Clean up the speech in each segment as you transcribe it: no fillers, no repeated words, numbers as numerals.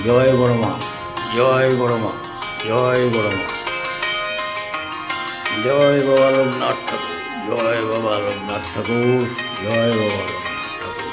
জয় বড় মা, জয় বড় মা, জয় বড় মা, জয় বাবা লোকনাথ ঠাকুর, জয় বাবা লোকনাথ ঠাকুর, জয় বাবা লোকনাথ ঠাকুর।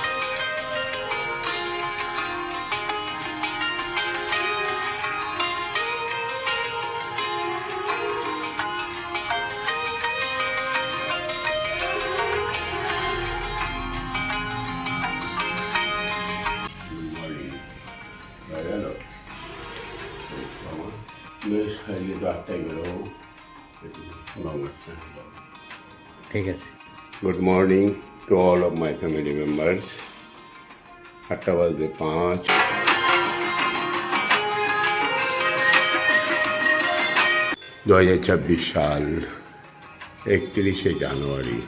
বেশ আজকে তো 8টায় বেরোবো, ঠিক আছে। Good morning to all of my family members. 8:05। 2024 সাল 31শে জানুয়ারি।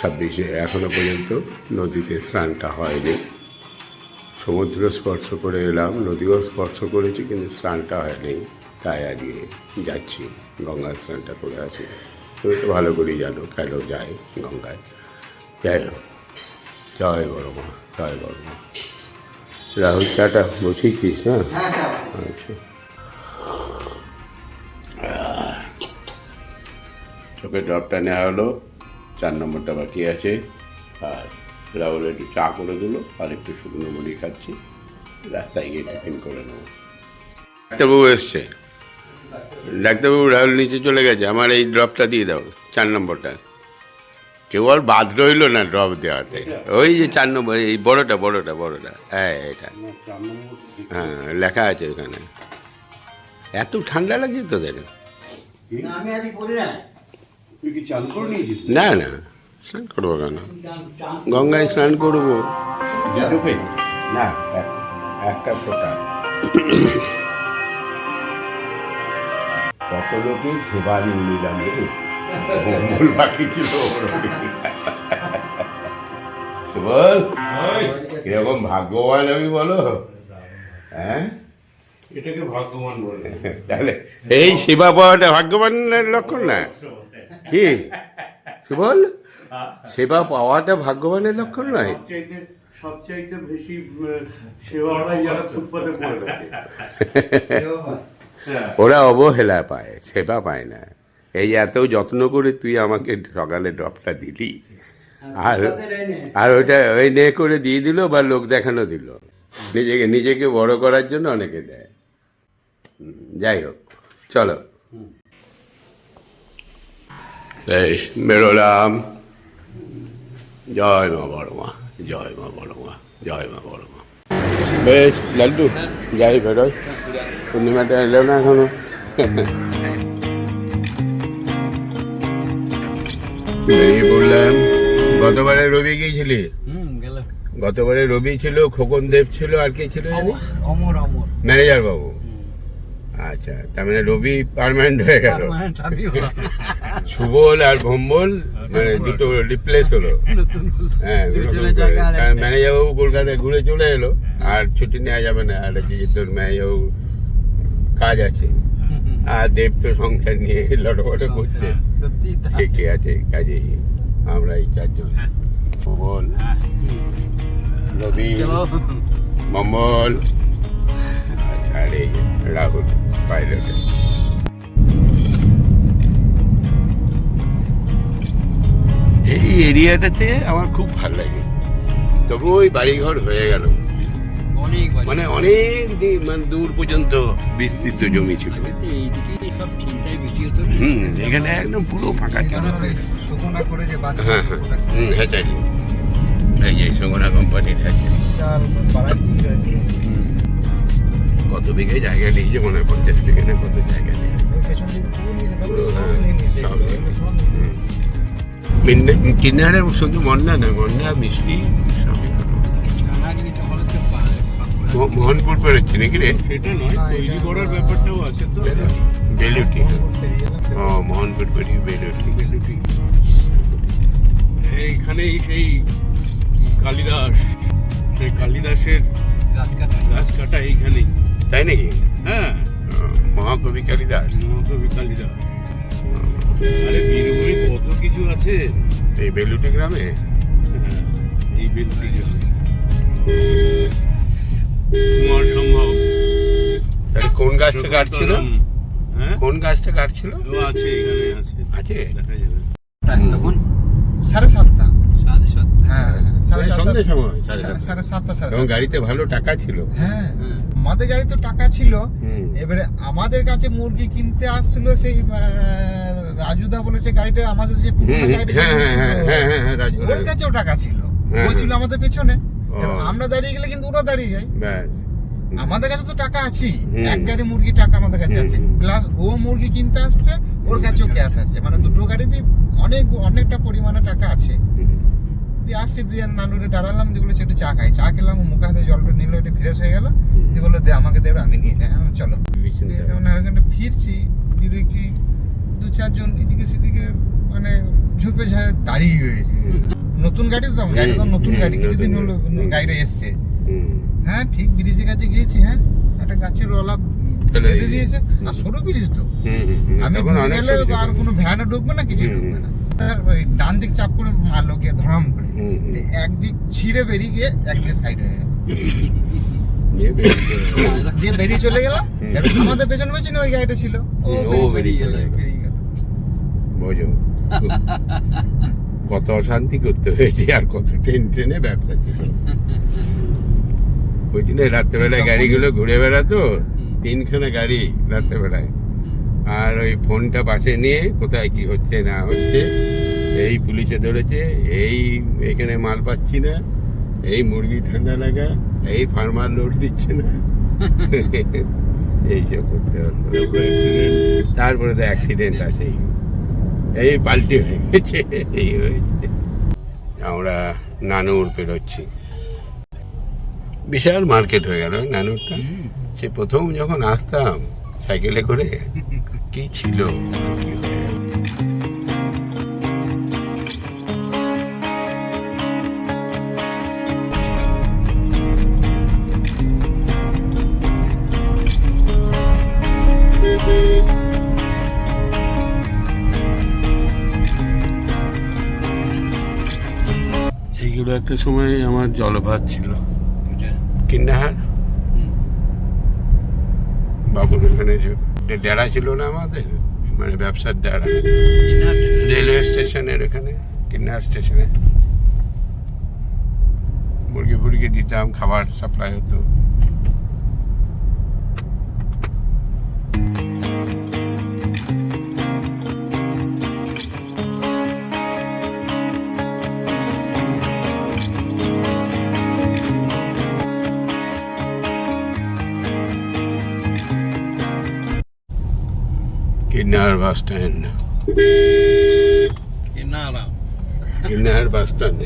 26শে এখনো পর্যন্ত নদীতে স্নানটা হয়নি। সমুদ্র স্পর্শ করে এলাম, নদীও স্পর্শ করেছি, কিন্তু স্নানটা হয়নি। তাই আজকে যাচ্ছি, গঙ্গা স্নানটা করে আছি। তুমি তো ভালো করেই জানো কেন যায় গঙ্গায়। যাই হোক, জয় বড় মা, জয় বড় মা। রাহুল চাটা বসিয়েছিস না? আচ্ছা, চোখে ড্রপটা নেওয়া হলো, 4 নম্বরটা বাকি আছে। আর রাহুল একটু চা করে দিল, আর একটু শুকনো মুড়ি খাচ্ছি। রাস্তায় গিয়ে টিফিন করে নেবো। ডাক্তারবাবু এসছে, ডাক্তারবাবু রাহুল নিচে চলে গেছে। আমার এই ড্রপটা দিয়ে দাও, 4 নম্বরটা। কেউ আর বাদ রইল না ড্রপ দেওয়াতে। ওই যে 4 নম্বর, এই বড়োটা বড়োটা বড়োটা, হ্যাঁ এটা, হ্যাঁ লেখা আছে ওখানে। এত ঠান্ডা লাগছে তোদের? না না, স্নান করবো কেন? গঙ্গায় স্নান করবো না, একটা ফোঁটা। কত লোকের সেবা নিলাম, মঙ্গল বাকি ছিল। বল কিরকম ভাগ্যবান আমি বলো? হ্যাঁ, এটাকে ভাগ্যবান বলে। তাহলে এই সেবা পাওয়াটা ভাগ্যবানের লক্ষণ না কি? বল, সেবা পাওয়াটা ভাগ্যবানের লক্ষণ নয়? সবচাইতে বেশি সেবাটাই যারা ফুটপাতে করে থাকে। ওরা অবহেলা পায়, সেবা পায় না। এই এত যত্ন করে তুই আমাকে সকালে ড্রপটা দিলি, আর ওইটা ওই নে করে দিয়ে দিল, বা লোক দেখানো দিল। নিজেকে বড় করার জন্য অনেকে দেয়। যাই হোক, চলো বেশ বেরোলাম। জয় মা বড় মা, জয় মা বড় মা, জয় মা বড় মা। বেশ লাড্ডু, যাই বেরোয়। পূর্ণিমাটা এলো না এখনো। বেরিয়ে পড়লাম। গতবারে রবি গিয়েছিলি? গতবারে রবি ছিল, খোকন দেব ছিল, আর কে ছিল? অমর অমর ম্যানেজার বাবু। আচ্ছা, তার মানে রবি পার্মানেন্ট হয়ে গেল। সুবল আর ভম্বল মানে দুটো রিপ্লেস হলো। হ্যাঁ, কারণ ম্যানেজার বাবু কলকাতায় ঘুরে চলে এলো, আর ছুটি নেওয়া যাবে না। আর যে তোর ম্যানেজার বাবু কাজ আছে, আর দেব তো সংসার নিয়ে লটপট করছে। ঠিকই আছে, কাজে আমরা এই 4 জন, সুবল, রবি, মম্বল, আর এই রাহুল পাইলট। এই এরিয়াটাতে আমার খুব ভালো লাগে। তবু ওই বাড়িঘর হয়ে গেল, মানে অনেক মানে দূর পর্যন্ত বিস্তৃত জমি ছিল। এখানে একদম পুরো ফাঁকা ছিল। হ্যাঁ হ্যাঁ, এই যে সোগোনা কোম্পানির আছে। কত বিঘে জায়গা নিয়েছে মনে হয়, 50 বিঘে না কত জায়গা নিয়েছে। কিনারে শুধু মন্ডা না, মন্ডা মিষ্টি সবই ভালো। মোহনপুর পেরোচ্ছে নাকি রে? সেটা নয়, তৈরি করার ব্যাপারটাও আছে তো। বেলুটি, ও মোহনপুর পেরিয়ে বেলুটি। এইখানেই সেই কালিদাস, সেই কালিদাসের গাছ কাটা এইখানেই। তাই নাকি? হ্যাঁ, মহাকবি কালিদাস। মহাকবি কালিদাস। আরে বীরভূমে কত কিছু আছে এই বেলুটি গ্রামে। হ্যাঁ, এই বেলুটি গ্রামে। কুমার সম্ভব। তাহলে কোন গাছটা কাটছিল? হ্যাঁ, কোন গাছটা কাটছিল? ও আছে, এখানে আছে, আছে? দেখা যাবে। তখন 7:30 হ্যাঁ সন্ধ্যের সময় 7:30 তখন গাড়িতে ভালো টাকা ছিল। হ্যাঁ আমাদের গাড়ি তো টাকা ছিল। হুম। এবারে আমাদের কাছে মুরগি কিনতে আসছিল সেই রাজুদা বলেছে গাড়িটা আমাদের যে পুরোনো গাড়িটা হ্যাঁ ছিল, হ্যাঁ হ্যাঁ হ্যাঁ হ্যাঁ রাজু ওর কাছেও টাকা ছিল, হ্যাঁ, ও ছিল আমাদের পেছনে। ও। এবার আমরা দাঁড়িয়ে গেলে কিন্তু ওরা দাঁড়িয়ে যায়। ব্যাস। আমাদের কাছে তো টাকা আছেই, হুম। এক গাড়ি মুরগি টাকা আমাদের কাছে আছে, হুম। প্লাস ও মুরগি কিনতে আসছে, ওর কাছেও ক্যাশ আছে, মানে দুটো গাড়িতে অনেকটা পরিমাণে টাকা আছে। দিয়ে আসছি, দিয়ে নানুরে দাঁড়ালাম, দিয়ে বলেছে একটু চা খাই। চা খেলাম, মুখে হাতে জলটা নিল, একটু ফ্রেশ হয়ে গেল, দিয়ে বললো দে আমাকে দেবে, আমি নিয়ে যাই। আমি চলো। দিয়ে মানে ওইখানটা ফিরছি, দিয়ে দেখছি 2-4 জন এদিকে সেদিকে মানে ঝুপে ঝাড়ে দাঁড়িয়ে রয়েছে। নতুন গাড়ি তো, গাড়ি তো নতুন গাড়ি, কিছুদিন হলো গাড়িটা এসছে। হ্যাঁ ঠিক ব্রিজের কাছে গিয়েছি, হ্যাঁ একটা গাছের রলা বেঁধে দিয়েছে, আর সরু ব্রিজ তো, আমি ঢুকে গেলে আর কোনো ভ্যানও ঢুকবে না, কিছু ঢুকবে না। আর ওই ডান দিক চাপ করে মারলো গিয়ে ধরাম করে, দিয়ে একদিক ছিঁড়ে বেরিয়ে গিয়ে একদিকে সাইড হয়ে গেল, দিয়ে বেরিয়ে চলে গেলাম। এবার আমাদের পেছন পেছনে ওই গাড়িটা ছিল, ও বেরিয়ে গেল। বোঝো কত অশান্তি করতে হয়েছে, আর কত ট্রেনে ব্যবসা ছিল। ওই দিনে রাত্রেবেলায় গাড়িগুলো ঘুরে বেড়াতো, 3খানা গাড়ি রাত্রেবেলায়, আর ওই ফোনটা পাশে নিয়ে কোথায় কি হচ্ছে না হচ্ছে, এই পুলিশে ধরেছে, এই এখানে মাল পাচ্ছি না, এই মুরগি ঠান্ডা লাগা, এই ফার্মার লোড দিচ্ছে না, এইসব করতে হতো। তারপরে তো অ্যাক্সিডেন্ট আছেই, এই পাল্টি হয়ে গেছে, এই হয়েছে। আমরা নানুর পেরোচ্ছি, বিশাল মার্কেট হয়ে গেল নানুরটা। সে প্রথম যখন আসতাম সাইকেলে করে, কি ছিল আর কি হয়ে গেল। এইগুলো একটা সময় আমার জলভাত ছিল, কিন্নাহার বাবুর ওখানে ডেরা ছিল না আমাদের, মানে ব্যবসার ডেরা, রেলওয়ে স্টেশনের এখানে কিন্নাহার স্টেশনে মুরগি ফুরগি দিতাম, খাবার সাপ্লাই হতো। Kinnahar bus stand, Kinnahar bus stand.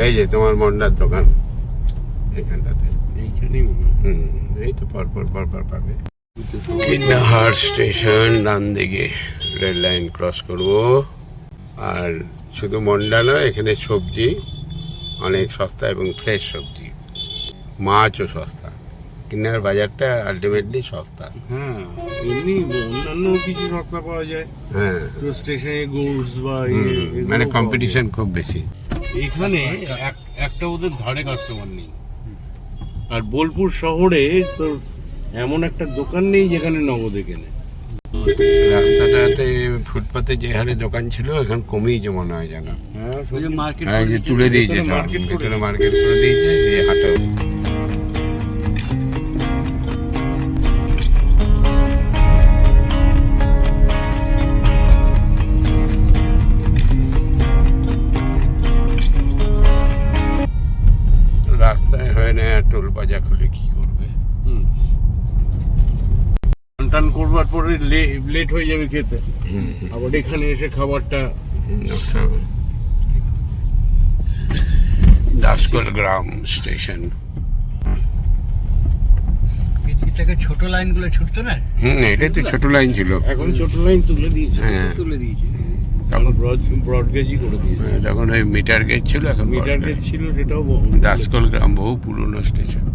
এই যে তোমার মন্ডার দোকান এখানটাতে, এইখানেই মনে হয়। এই তো পরপর পাবে। কিন্নাহার স্টেশন, ডান দিকে রেল লাইন ক্রস করব। আর শুধু মন্ডা নয়, এখানে সবজি অনেক সস্তা এবং ফ্রেশ সবজি, মাছও সস্তা। কিন্নাহার বাজারটা আলটিমেটলি সস্তা। হ্যাঁ, এমনি অন্যান্য কিছু সস্তা পাওয়া যায়, হ্যাঁ, তো স্টেশনে গুডস বা মানে কম্পিটিশন খুব বেশি। এখানে একটা ওদের ধারে কাস্টমার নেই। আর বোলপুর শহরে তো এমন একটা দোকান নেই যেখানে নগদে কেনে। রাস্তাটাতে ফুটপাতে যে হারে দোকান ছিল, এখন কমেইছে মনে হয় যেন। হ্যাঁ, হ্যাঁ, যে তুলে দিয়েছে, ভেতরে মার্কেট করে দিয়েছে, দিয়ে হাঁটো। রাস্তায় হয় না, টোল বাজা খুলে কি করবে? টান করবার পরে লেট হয়ে যাবে খেতে, আবার এখানে এসে খাবারটা দাসকোল গ্রাম স্টেশন। এদিকে ছোট লাইনগুলো ছুটতো না, এটাই তো ছোট লাইন ছিল, এখন ছোট লাইন তুলে দিয়েছে। হ্যাঁ, তুলে দিয়েছে। তখন ব্রড গেজই করে দিয়েছে। তখন ওই মিটার গেজ ছিল, এখন মিটার গেজ ছিল, সেটাও দাসকোল গ্রাম বহু পুরনো স্টেশন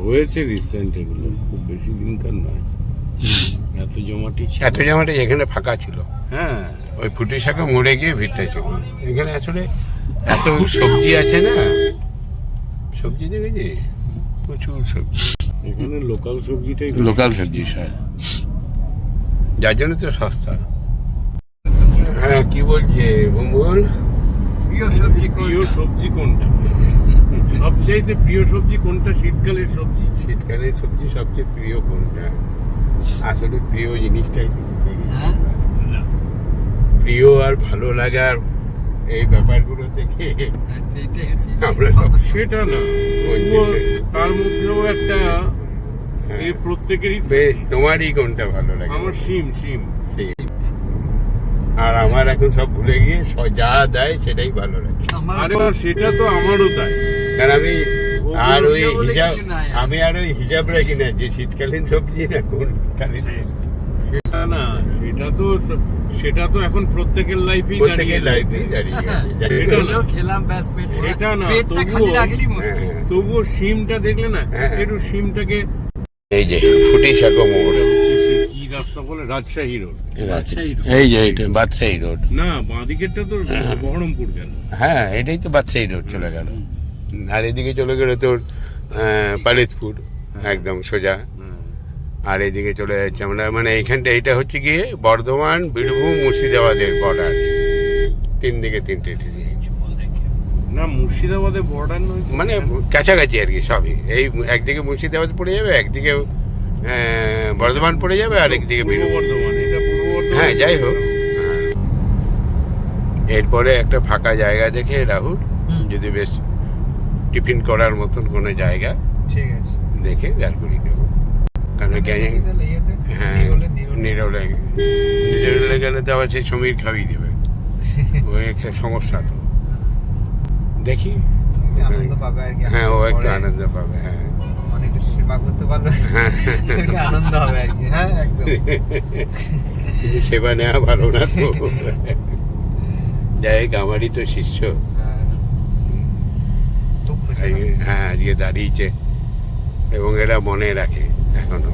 হয়েছে রিসেন্ট, এগুলো খুব বেশি দিনকার নয়। এত জমাটি ছিল। এত জমাটা এখানে ফাঁকা ছিল। হ্যাঁ, ওই ফুটি শাখা মরে গিয়ে ভিড়টা ছিল। এখানে আসলে এত সবজি আছে না, সবজি দেখেছি প্রচুর সবজি, এখানে লোকাল সবজিটাই লোকাল সবজি স্যার, যার জন্য তো সস্তা। হ্যাঁ কি বলছে মঙ্গল? প্রিয় সবজি কোনটা? সবচাইতে প্রিয় সবজি কোনটা? শীতকালের সবজি। শীতকালের সবজি সবচেয়ে প্রিয় কোনটা? আসলে প্রিয় জিনিসটাই তো প্রিয় আর ভালো লাগার এই ব্যাপারগুলো থেকে আমরা সব সেটা না, তবুও তার মধ্যেও একটা এই প্রত্যেকেরই। বেশ, তোমারই কোনটা ভালো লাগে? আমার শিম। আর আমার এখন সব ভুলে গিয়ে যা দেয় সেটাই ভালো লাগে। আরে সেটা তো আমারও তাই, কারণ আমি আর ওই হিসাব হিসাব রাখি না যে শীতকালীন সবজি না কোন কালীন। সেটা না, সেটা তো এখন প্রত্যেকের লাইফেই লাইফে দাঁড়িয়ে গেছে। সেটা না, তবুও শিমটা দেখলে না, একটু শিমটাকে। এই যে ফুটি শাকো মোড়, কি রাস্তা বলে? রাজশাহী রোড। এই যে এটা বাদশাহী রোড। না, বাঁদিকেরটা তো বহরমপুর গেল। হ্যাঁ, এটাই তো বাদশাহী রোড চলে গেল। আর এদিকে চলে গেল তোর পালিতপুর, একদম সোজা। আর এইদিকে চলে যাচ্ছে আমরা, মানে এইখানটা এইটা হচ্ছে গিয়ে বর্ধমান, বীরভূম, মুর্শিদাবাদের বর্ডার। তিন দিকে তিনটে না, মুর্শিদাবাদের বর্ডার নয়, মানে কাছাকাছি আর কি সবই। এই একদিকে মুর্শিদাবাদ পড়ে যাবে, একদিকে বর্ধমান পড়ে যাবে, আর একদিকে পূর্ব বর্ধমান। এটা পূর্ব বর্ধমান। হ্যাঁ, যাই হোক। এরপরে একটা ফাঁকা জায়গা দেখে রাহুল, যদি বেশ টিফিন করার মতন কোনো জায়গা ঠিক আছে দেখে দাঁড় করিয়ে দেবো। কারণ হ্যাঁ, নিরলে গেলে তো আবার সেই সমীর খাওয়িয়ে দেবে, ওই একটা সমস্যা তো। দেখি, আনন্দ পাবে আর কি। হ্যাঁ, ও একটু আনন্দ পাবে। হ্যাঁ, অনেক সেবা করতে পারলো, আনন্দ হবে আর কি। হ্যাঁ, একদম। কিন্তু সেবা নেওয়া ভালো না তো। যাই হোক, আমারই তো শিষ্য। হ্যাঁ, আজকে দাঁড়িয়েছে এবং এরা মনে রাখে এখনো।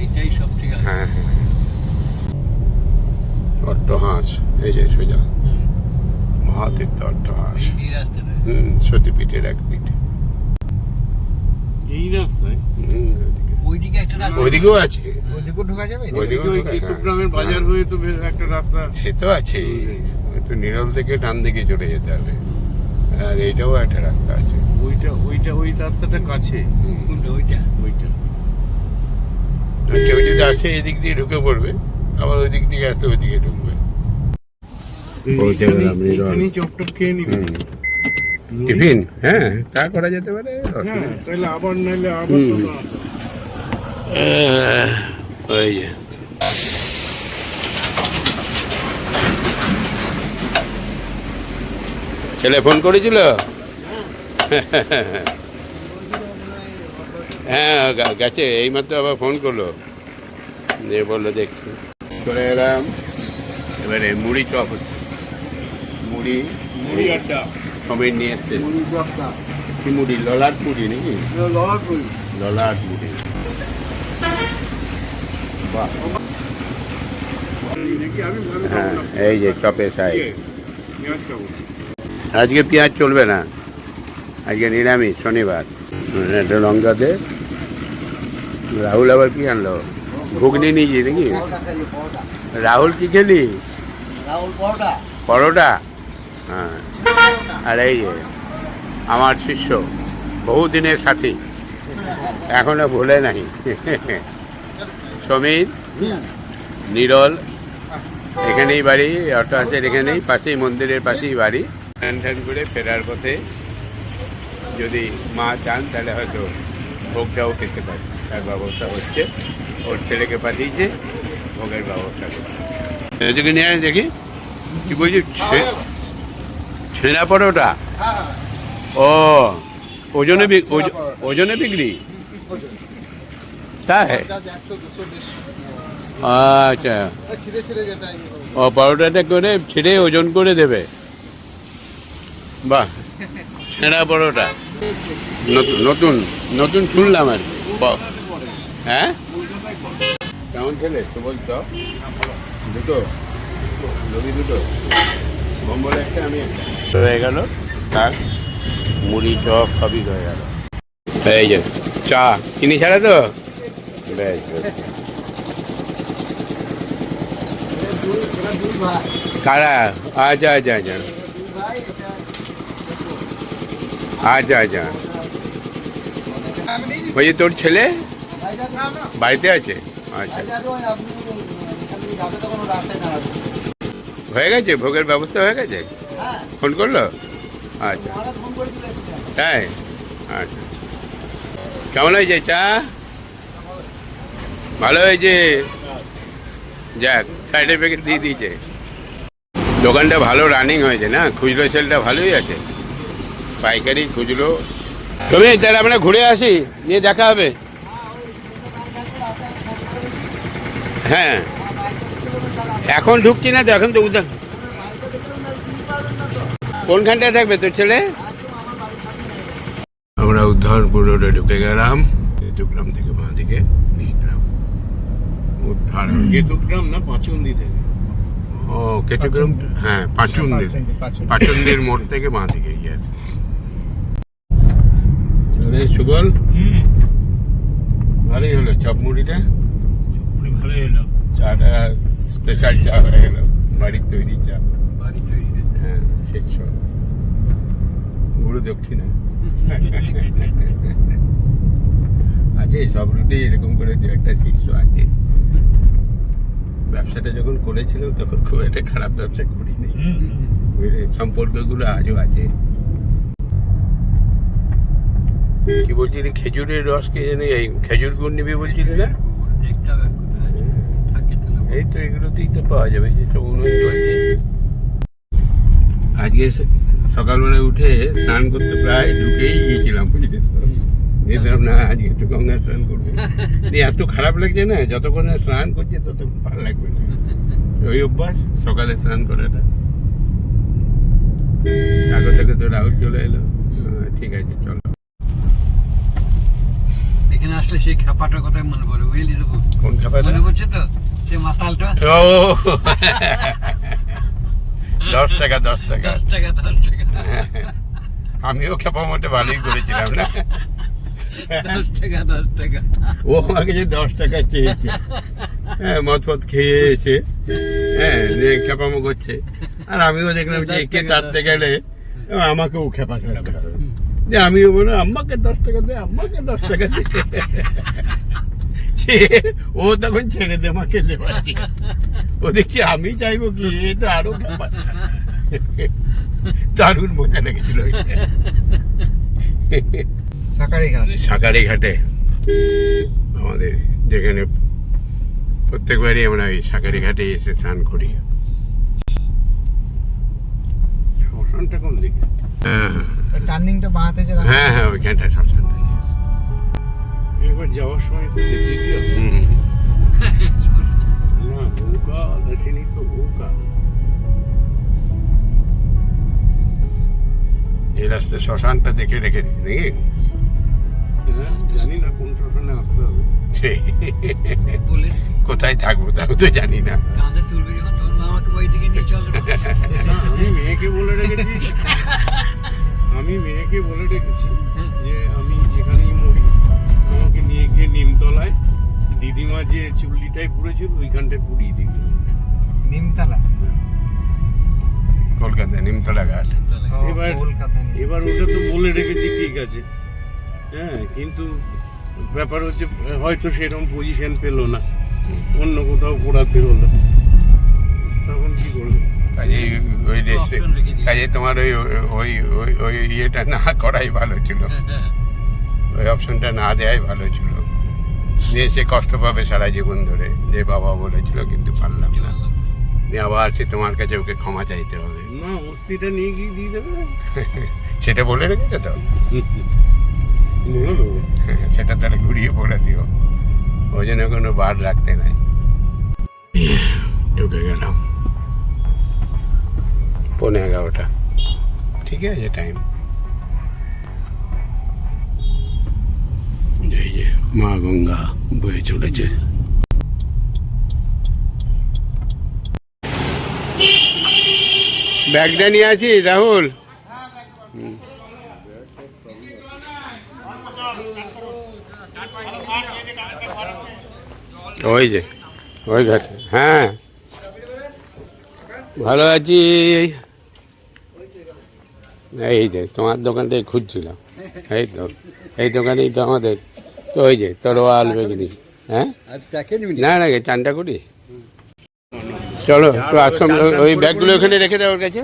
এইটাই সব ঠিক আছে। হ্যাঁ, অট্টহাঁস, এই যে সোজা মহাতীর্থ অট্টহাঁস। এই রাস্তাটা সতীপীঠের এক পিঠ। এই রাস্তায় ওইদিকে একটা রাস্তা, ওইদিকেও আছে, ওইদিকেও ঢোকা যাবে। ওইদিকেও ওই চট্টগ্রামের বাজার হয়ে তো বেশ একটা রাস্তা। সে তো আছে, তো নিরল থেকে ডান দিকে চলে যেতে হবে। আর এইটাও একটা রাস্তা আছে। ওই রাস্তাটা কাছে। ওইটা আর কেউ যদি আসে এদিক দিয়ে ঢুকে পড়বে, আবার ওই দিক থেকে আসতে ওই দিকে ঢুকবে। পৌঁছে গেলাম নিরল। এখানেই চপটপ খেয়ে নিবি। টিফিন, হ্যাঁ, তা করা যেতে পারে। হ্যাঁ, তাহলে আবার নাইলে আবার তো না। ওই যে ছেলে ফোন করেছিল। হ্যাঁ, গেছে, এইমাত্র আবার ফোন করলো, দিয়ে বললো দেখছি। চলে এলাম, এবারে মুড়ি চপ হচ্ছে। মুড়ি আড্ডা সময় নিয়ে এসছে। কি মুড়ি? ললাট মুড়ি নাকি? ললাট মুড়ি। বাহ। হ্যাঁ, এই যে চপের সাইজ। আজকে পেঁয়াজ চলবে না, আজকে নিরামিষ, শনিবার। একটা লঙ্কা দে। রাহুল আবার কি আনলো? ঘুগনি নিয়েছি নাকি? রাহুল কি খেলি? পরোটা। হ্যাঁ, আর এই যে আমার শিষ্য, বহুদিনের সাথী, এখনো ভুলে নাই, সমীর, নিরল। এখানেই বাড়ি, অট্টহাঁসের এখানেই পাশেই, মন্দিরের পাশেই বাড়ি। স্নান টান করে ফেরার পথে যদি মা চান তাহলে হয়তো ভোগটাও খেতে পারে, তার ব্যবস্থা হচ্ছে। ওর ছেলেকে পাঠিয়েছে, ভোগের ব্যবস্থা করছে। এদিকে নিয়ে দেখি কি বলছি, ছেনা পরোটা। ও, ওজনে বিক্রি? তাই? আচ্ছা, ও পরোটাটা করে ছিঁড়ে ওজন করে দেবে। বাহ, ছেঁড়া পরোটা নতুন শুনলাম আর কি। হ্যাঁ, কেমন খেলে তো বলতো? দুটো রবি, দুটো কম্বল, একটা আমি একটা হয়ে গেল। তার মুড়ি চপ সবই হয়ে গেল। এই যে চা চিনি ছাড়া তো, বেশ বেশ। কারা? আচ্ছা আচ্ছা আচ্ছা আচ্ছা আচ্ছা। ওই যে তোর ছেলে বাড়িতে আছে? আচ্ছা, হয়ে গেছে, ভোগের ব্যবস্থা হয়ে গেছে? ফোন করলো? আচ্ছা তাই, আচ্ছা। কেমন হয়েছে চা? ভালো হয়েছে, যাক সার্টিফিকেট দিয়ে দিয়েছে। দোকানটা ভালো রানিং হয়েছে না? খুচরো সেলটা ভালোই আছে, পাইকারি খুচরো। তবে তাহলে আমরা ঘুরে আসি, নিয়ে দেখা হবে। হ্যাঁ এখন ঢুকছি না তো, এখন তো উদ্যান। কোনখানটায় থাকবে তোর ছেলে? আমরা উদ্ধারপুর রোডে ঢুকে গেলাম, কেতুগ্রাম থেকে বাঁ দিকে নিগ্রাম। উদ্ধার কেতুগ্রাম না পাঁচুন্দি থেকে? ও কেতুগ্রাম, হ্যাঁ পাঁচুন্দির, পাঁচুন্দির মোড় থেকে বাঁ দিকে। ইয়েস। সুবল ভালোই হলো, চপ মুড়িটা ভালোই হলো। চাটা স্পেশাল চা হয়ে গেল, বাড়ির তৈরি চা। হ্যাঁ শেষ গুরু দক্ষিণা আছে সব রুটে, এরকম করে দু একটা শিষ্য আছে। ব্যবসাটা যখন করেছিলাম তখন খুব একটা খারাপ ব্যবসা করিনি, সম্পর্কগুলো আজও আছে। কি বলছিলি, খেজুরের রস কে জানি, এই খেজুর গুড় নিবি বলছিলি না? এই তো এগুলোতেই তো পাওয়া যাবে, যে সব উন্নয়ন চলছে। আজকে সকালবেলা উঠে স্নান করতে প্রায় ঢুকেই গিয়েছিলাম, বুঝলি তো। দেখলাম না আজকে একটু গঙ্গা স্নান করবো, এত খারাপ লাগছে না, যতক্ষণ না স্নান করছে ততক্ষণ ভালো লাগবে না। ওই অভ্যাস সকালে স্নান করাটা। আগে থেকে তো রাহুল চলে এলো, ঠিক আছে চলো। এখানে আসলে সেই খাপাটার কথা মনে পড়ে, বুঝলি তো? কোন খাপাটা মনে পড়ছে তো, সেই মাতালটা। ও 10 টাকা 10 টাকা 10 টাকা 10 টাকা। আমিও খেপা মোটে ভালোই করেছিলাম না। 10 টাকা 10 টাকা। ও আমাকে যে 10 টাকা চেয়েছে, হ্যাঁ মদ ফদ খেয়েছে, হ্যাঁ খেপামো করছে। আর আমিও দেখলাম যে একে তাড়তে গেলে আমাকেও খেপা করতে হবে। যে আমিও বলো আম্মাকে 10 টাকা দে, আম্মাকে 10 টাকা দে। ও তখন ছেড়ে দে, আমাকে দেওয়াচ্ছি। ও দেখছি আমি চাইবো কি, এ তো আরো খেপা। দারুণ মজা লেগেছিল। সাকারি ঘাটে আমাদের, যেখানে প্রত্যেকবারই আমরা ওই সাকারি ঘাটে এসে স্নান করি। শ্মশানটা কোন দিকে? হ্যাঁ টার্নিংটা বাঁহাতে যে রাস্তা। হ্যাঁ হ্যাঁ ওইখানটা শ্মশানটা। একবার যাওয়ার সময় তো দেখে দিও না, নৌকা আসেনি তো, নৌকা এই রাস্তায় শ্মশানটা দেখে রেখে দিই নাকি? হ্যাঁ, জানি না কোন শ্মশানে আসতে হবে। বলে কোথায় থাকবো তাও তো জানি না। কাঁধে তুলবে যখন, তখন মামাকে ওই দিকে নিয়ে চলবে। না, আমি মেয়েকে বলে রেখেছি যে আমি যেখানেই মরি আমাকে নিয়ে গিয়ে নিমতলায় দিদিমা যে চুল্লিটাই পুড়েছিল ওইখানটায় পুড়িয়ে দিবি। নিমতলা, কলকাতায় নিমতলা ঘাট। এবার ওটা তো বলে রেখেছি, ঠিক আছে, হ্যাঁ, কিন্তু ব্যাপার হচ্ছে হয়তো সেরকম পজিশন পেলো না, অন্য কোথাও পড়াতে হলো, তখন কি করবে? কাজে তোমার ওই ওই ওই ইয়েটা না করাই ভালো ছিল, ওই অপশনটা না দেওয়াই ভালো ছিল। দিয়ে সে কষ্ট পাবে সারা জীবন ধরে, যে বাবা বলেছিল কিন্তু পারলাম না, দিয়ে আবার সে তোমার কাছে ওকে ক্ষমা চাইতে হবে। না, অস্থিটা নিয়ে গিয়ে দিয়ে দেবে, সেটা বলে রেখেছে তো, বলে দেবো। সেটা তাহলে ঘুরিয়ে বলে দিও, ওই জন্য কোনো বার রাখতে নাই। ঢুকে গেলাম 11:15, ঠিক আছে টাইম। এই যে মা গঙ্গা বয়ে চলেছে। ব্যাগটা নিয়ে আছি রাহুল। ওই যে ওই ঘাটে, হ্যাঁ ভালো আছি। এই যে তোমার দোকানটাই খুঁজছিলাম, এই তো এই দোকানেই তো আমাদের, তো ওই যে তরোয়াল বেগুনি। হ্যাঁ না না চানটা করি, চলো একটু আশ্রম, ওই ব্যাগগুলো ওখানে রেখে দাও ওর কাছে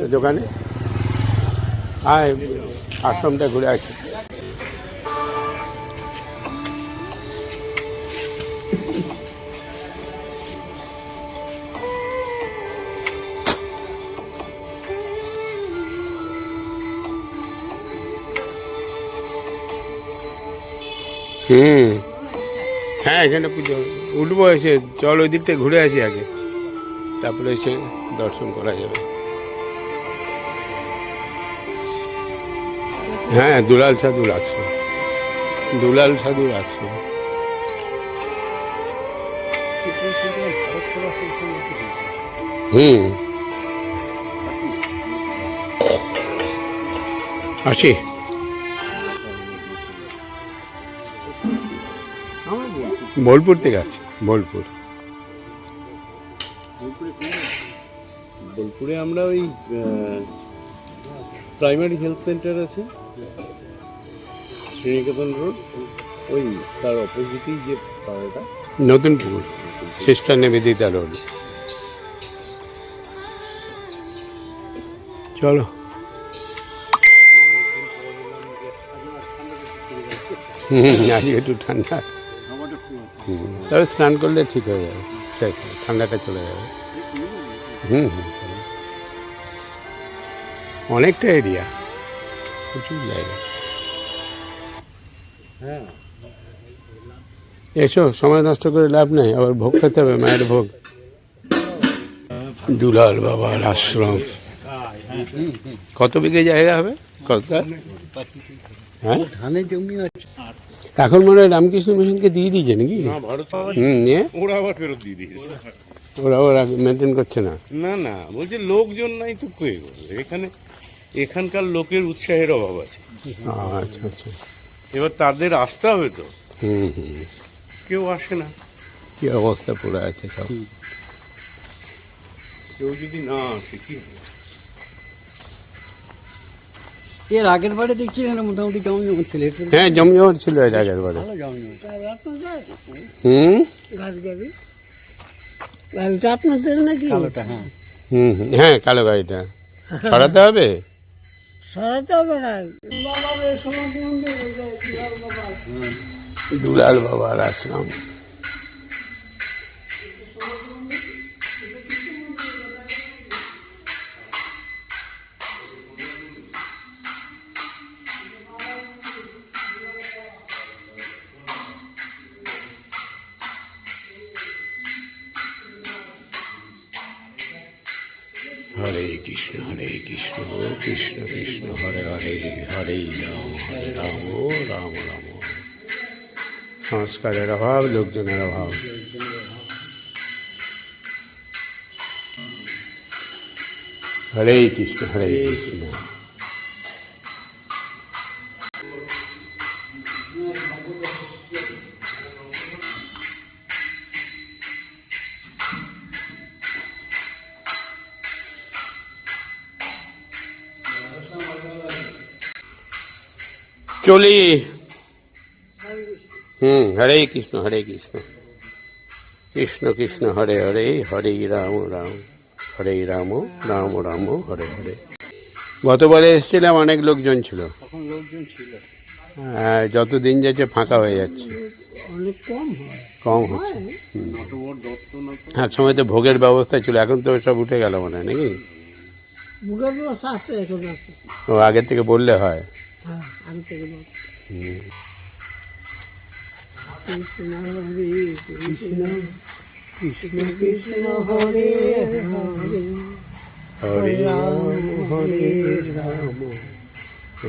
ওই দোকানে। হ্যাঁ আশ্রমটা ঘুরে আসি। হ্যাঁ এখানে পুজো উঠবো, এসে চল ওই দিক থেকে ঘুরে আসি আগে, তারপরে এসে দর্শন করা যাবে। হ্যাঁ দুলাল সাধুর আশ্রম, দুলাল সাধুর আশ্রম। আসি। বোলপুর থেকে আসছি, বোলপুর। বোলপুরে আমরা ওই প্রাইমারি হেলথ সেন্টার আছে শ্রীনিকেতন রোড, ওই তার অপোজিটেই যে পাড়াটা, নতুন পুকুর, সিস্টার নিবেদিতা রোড। চলো আজকে একটু ঠান্ডা, তবে স্নান করলে ঠিক হয়ে যাবে, ঠান্ডাটা চলে যাবে। অনেকটা এরিয়া, প্রচুর জায়গা। হ্যাঁ এসো, সময় নষ্ট করে লাভ নেই, আবার ভোগ খেতে হবে, মায়ের ভোগ। দুলাল বাবার আশ্রম। কত বিঘে জায়গা হবে? কতটা? হ্যাঁ ধানের জমি আছে। এখন মনে হয় রামকৃষ্ণ মিশনকে দিয়ে দিয়েছে নাকি? নিয়ে ওরা আবার ফেরত দিয়ে দিয়েছে। ওরা আবার মেনটেন করছে না। না না বলছে লোকজন নাই তো কয়ে করবে, এখানকার লোকের উৎসাহের অভাব আছে। আচ্ছা আচ্ছা, এবার তাদের আসতে হবে তো, কেউ আসে না। কি অবস্থা পড়ে আছে সব। কেউ যদি না আসে কি হবে? এর আগের বারে দেখছি না মোটামুটি জমি জমা ছিল। হ্যাঁ জমজমাট ছিল এর আগের বারে। ভালো জমি আপনাদের নাকি? কালোটা, হ্যাঁ হ্যাঁ কালো গাড়িটা সরাতে হবে। সরাতে হবে না, দুলাল বাবার আশ্রম। হরে কৃষ্ণ কৃষ্ণ কৃষ্ণ হরে হরে, হরে রাম রাম রাম। সংস্কারের অভাব, লোকজনের অভাব। হরে কৃষ্ণ কৃষ্ণ। চলি। হরে কৃষ্ণ কৃষ্ণ কৃষ্ণ হরে হরে, হরে রাম হরে রাম রাম রাম হরে হরে। গতবারে এসেছিলাম, অনেক লোকজন ছিল, যত দিন যাচ্ছে ফাঁকা হয়ে যাচ্ছে, কম হচ্ছে। হ্যাঁ সময় তো ভোগের ব্যবস্থা ছিল, এখন তো সব উঠে গেল মনে হয় নাকি? ও আগের থেকে বললে হয়। কৃষ্ণ হরে কৃষ্ণ কৃষ্ণ কৃষ্ণ হরে হরে, হরে রাম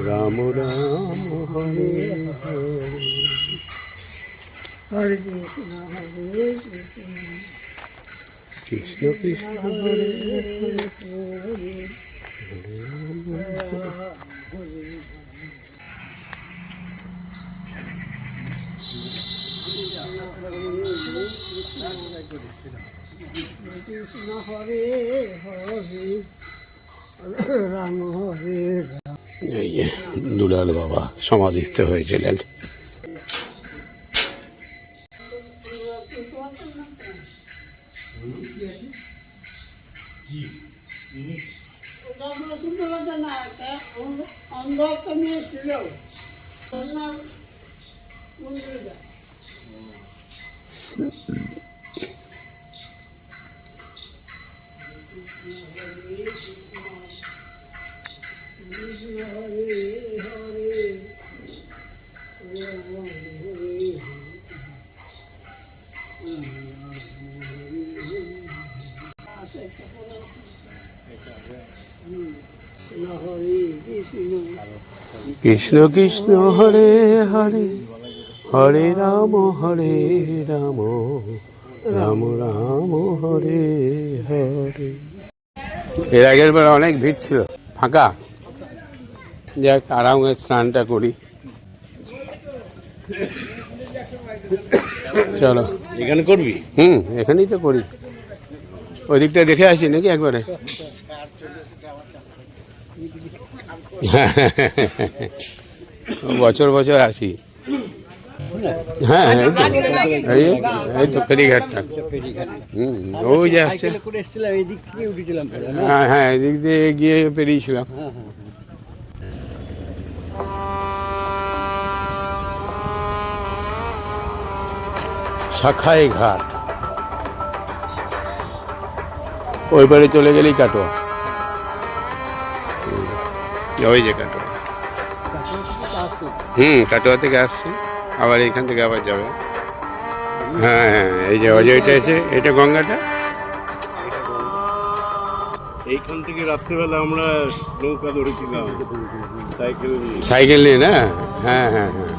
রাম রাম হরে হরে, হরে কৃষ্ণ কৃষ্ণ কৃষ্ণ হরে হরে। কৃষ্ণ হরে হরে রাম হরে রাম। এই যে দুলাল বাবা সমাধিস্থ হয়েছিলেন। অন্ধ একটা মেয়ে ছিল মন্দিরে কৃষ্ণ কৃষ্ণ হরে হরে হরে রাম রাম রাম হরে হরে। এর আগের বার অনেক ভিড় ছিল, ফাঁকা। যাক আরামে স্নানটা করি। চলো, এখানে করবি? এখানেই তো করি। ওই দিকটা দেখে আসি নাকি একবারে? বছর বছর আসি। হ্যাঁ, এই তো ফেরিঘাটটা। ওই যে আসছে। হ্যাঁ হ্যাঁ, এদিক দিয়ে গিয়ে পেরিয়েছিলাম। শাখাই ঘাট, ওই পারে চলে গেলেই কাটোয়া। ওই যে কাটোয়া। কাটোয়া থেকে আসছে, আবার এইখান থেকে আবার যাবে। হ্যাঁ হ্যাঁ, এই যে অজয়টা আছে, এটা গঙ্গাটা। এইখান থেকে রাত্রেবেলা আমরা নৌকা ধরেছিলাম সাইকেল নিয়ে না? হ্যাঁ হ্যাঁ হ্যাঁ,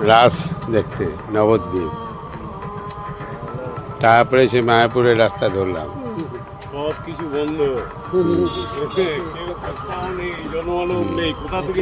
রাস দেখতে নবদ্বীপ। তারপরে সে মায়াপুরের রাস্তা ধরলাম। সব কিছু বন্ধ, জনমানব নেই। কোথা থেকে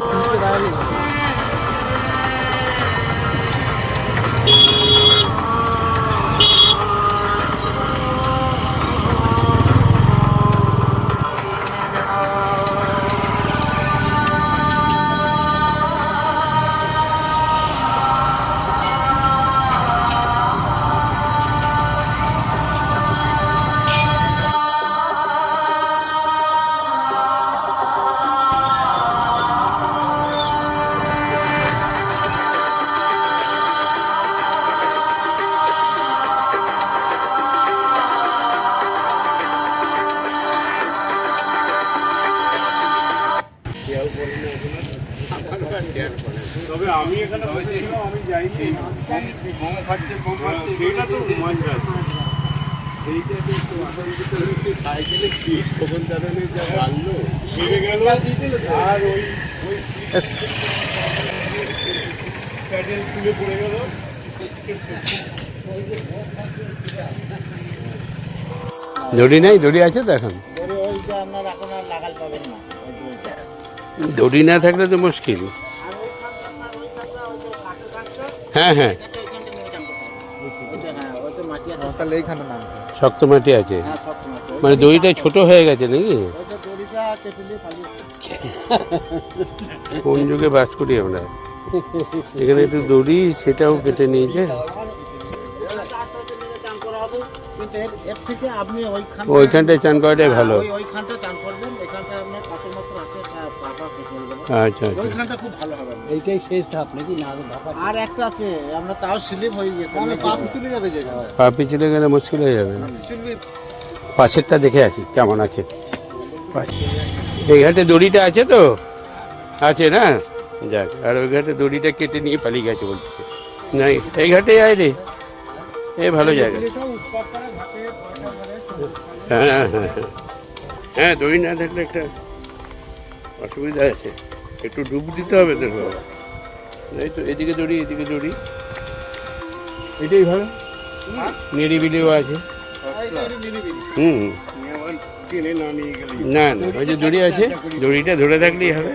তবে আমি এখানে বসেছিলাম, আমি যাইনি। সেটা তো মজা। সাইকেলে কখন দাঁড়ানো যা বাড়লো, বেড়ে গেল। আর ওই প্যাডেল তুলে পড়ে গেল। দড়ি নেই? দড়ি আছে তো এখন? দড়ি না থাকলে তো মুশকিল। হ্যাঁ হ্যাঁ, শক্ত মাটি আছে, মানে দড়িটা ছোট হয়ে গেছে নাকি? কোন যুগে বাস করি আমরা? এখানে একটু দড়ি, সেটাও কেটে নিয়েছে। ওইখানটায় চান করাটাই ভালো। আচ্ছা আচ্ছা, এইটাই শেষ ধাপ নাকি? না আর একটা আছে, আমরা তাও স্লিপ হয়ে গেছে, পা পিছলে যাবে জায়গা। পা পিছলে গেলে মুশকিল হয়ে যাবে। পাশেরটা দেখে আসি কেমন আছে। এই ঘাটে দড়িটা আছে তো? আছে না? যাক, আর ওই ঘাটে দড়িটা কেটে নিয়ে পালিয়ে গেছে বলছে। না, এই ঘাটে আয় রে, এ ভালো জায়গা। হ্যাঁ হ্যাঁ হ্যাঁ হ্যাঁ, দড়ি না থাকলে একটা অসুবিধা আছে। একটু ডুব দিতে হবে তো বাবা। এই তো, এদিকে দড়ি, এদিকে দড়ি, এটাই ভালো। নিরিবিলিও আছে। টেনে না নিয়ে গেলে না না, ওই যে দড়ি আছে, দড়িটা ধরে থাকলেই হবে।